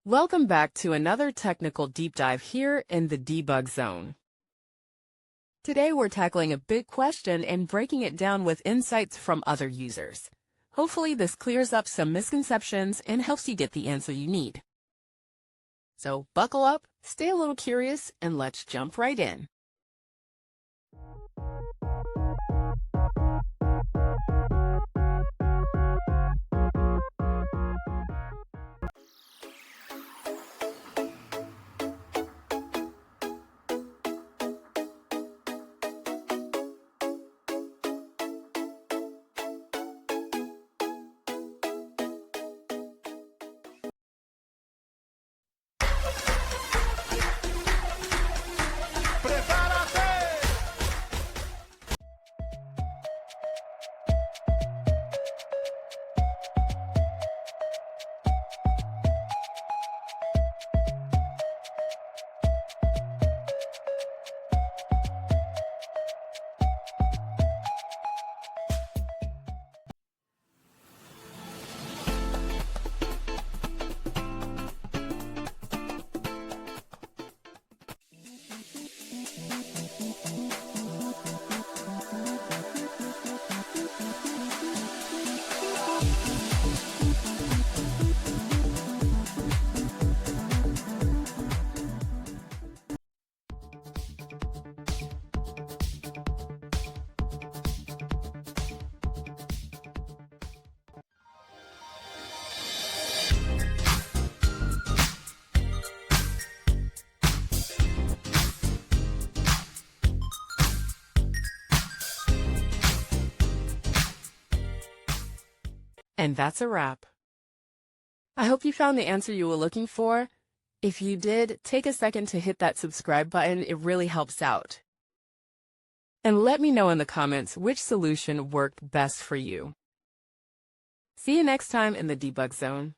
Welcome back to another technical deep dive here in the debug zone. Today we're tackling a big question and breaking it down with insights from other users. Hopefully this clears up some misconceptions and helps you get the answer you need. So buckle up, stay a little curious, and let's jump right in. And that's a wrap. I hope you found the answer you were looking for. If you did, take a second to hit that subscribe button. It really helps out. And let me know in the comments which solution worked best for you. See you next time in the debug zone.